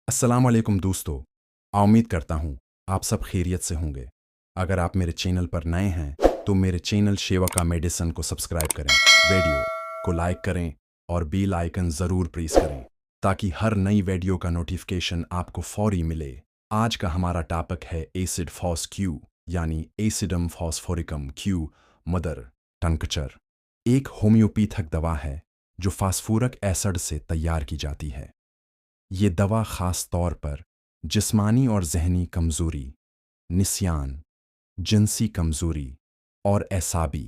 अस्सलाम वालेकुम दोस्तों। उम्मीद करता हूँ आप सब खैरियत से होंगे। अगर आप मेरे चैनल पर नए हैं तो मेरे चैनल शेवका मेडिसिन को सब्सक्राइब करें, वीडियो को लाइक करें और बेल आइकन ज़रूर प्रेस करें ताकि हर नई वीडियो का नोटिफिकेशन आपको फौरी मिले। आज का हमारा टॉपिक है एसिड फॉस क्यू यानी एसिडम फॉस्फोरिकम क्यू मदर टंकचर। एक होम्योपैथिक दवा है जो फास्फोरिक एसिड से तैयार की जाती है। ये दवा ख़ास तौर पर जिस्मानी और ज़हनी कमज़ोरी, निस्यान, जिनसी कमज़ोरी और एसाबी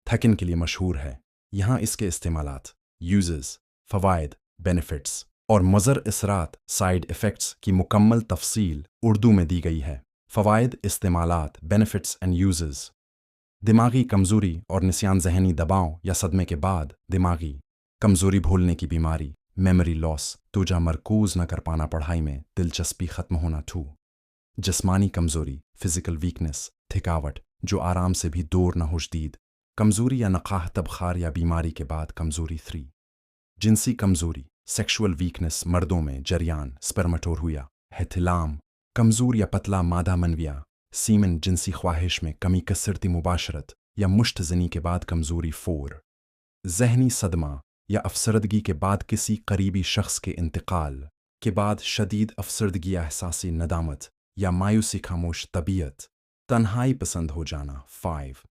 थकन के लिए मशहूर है। यहाँ इसके इस्तेमालात, यूज़ेस, फ़वाइद, बेनिफिट्स और मज़र असरात साइड इफ़ेक्ट्स की मुकम्मल तफसील उर्दू में दी गई है। फ़वाइद, इस्तेमालात, बेनिफिट्स एंड यूज़ेस। दिमागी कमज़ोरी और निस्यान ज़हनी दबाव या सदमे के बाद दिमागी कमज़ोरी, भूलने की बीमारी, मेमोरी लॉस, तोजा मरकूज़ न कर पाना पढ़ाई में, दिलचस्पी ख़त्म होना 2। जिस्मानी कमज़ोरी, फ़िज़िकल वीकनेस, थकावट जो आराम से भी दूर न होशदीद, कमज़ोरी या नक़ाह तबखार या बीमारी के बाद कमज़ोरी 3। जिनसी कमज़ोरी, सेक्शुअल वीकनेस, मर्दों में जरियान, स्पर्मेटोरिया, हेथिलाम, कमज़ोर या पतला मादा मनविया, सीमन, जिनसी ख्वाहिश में कमी, कसरती मुबाशरत या मुश्त ज़नी के बाद कमज़ोरी 4। ज़हनी सदमा या अफसरदगी के बाद किसी करीबी शख्स के इंतकाल के बाद शदीद अफसरदगी या एहसासी नदामत या मायूसी, खामोश तबीयत, तन्हाई पसंद हो जाना 5।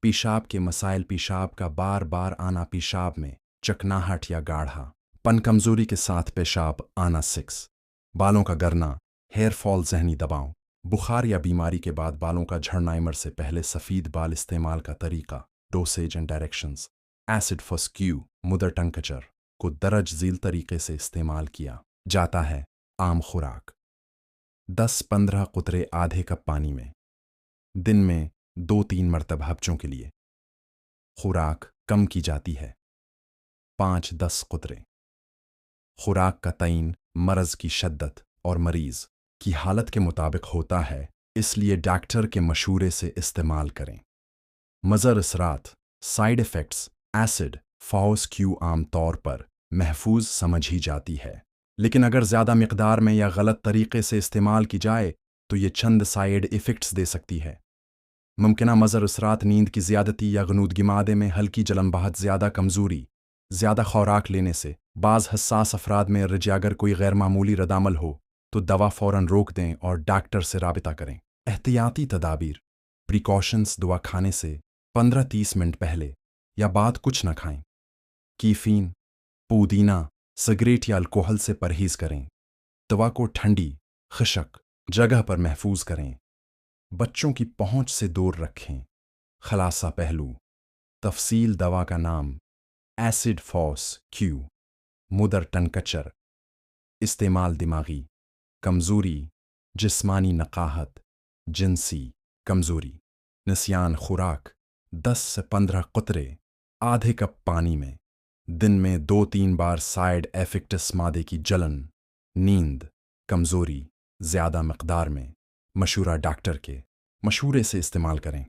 पेशाब के मसाइल, पेशाब का बार बार आना, पेशाब में चकनाहट या गाढ़ा पन, कमज़ोरी के साथ पेशाब आना 6। बालों का गिरना, हेयर फॉल, ज़हनी दबाव, बुखार या बीमारी के बाद बालों का झड़ना, इमर से पहले सफ़ीद बाल, इस्तेमाल का तरीका, dosage and directions. Acid phos Q mother tincture को दरज झील तरीके से इस्तेमाल किया जाता है। आम खुराक 10-15 कुतरे आधे कप पानी में, दिन में 2-3 मरतबा हफ्चों के लिए। खुराक कम की जाती है 5-10 कुतरे। खुराक का तयन मरज़ की शद्दत और मरीज़ की हालत के मुताबिक होता है, इसलिए डॉक्टर के मशूरे से इस्तेमाल करें। मज़र असरात side effects, acid phos Q आम तौर पर महफूज समझी जाती है, लेकिन अगर ज़्यादा मिकदार में या गलत तरीके से इस्तेमाल की जाए तो ये चंद साइड इफ़ेक्ट्स दे सकती है। मुमकिना मज़र असरात, नींद की ज़्यादती या गनूदगी, मादे में हल्की जलन बहत, ज़्यादा कमज़ोरी, ज़्यादा खुराक लेने से। बाज़ हसास अफराद में अगर कोई गैर मामूली रदामल हो तो दवा फ़ौरन रोक दें और डॉक्टर से राबिता करें। एहतियाती तदाबीर, प्रिकॉशंस, दवा खाने से 15-30 मिनट पहले या बाद कुछ न खाएं। कैफ़ीन, पुदीना, सिगरेट या अल्कोहल से परहेज़ करें। दवा को ठंडी, खुश्क जगह पर महफूज करें। बच्चों की पहुंच से दूर रखें। खलासा पहलू, तफसील, दवा का नाम एसिड फॉस क्यू मदर टंकचर। इस्तेमाल दिमागी कमज़ोरी, जिस्मानी नक़ाहत, जिनसी कमज़ोरी, निस्यान। खुराक 10 से 15 कुतरे आधे कप पानी में, दिन में 2-3 बार। साइड इफ़ेक्ट्स, मादे की जलन, नींद, कमज़ोरी, ज़्यादा मकदार में। मशूरा डॉक्टर के मशूरे से इस्तेमाल करें।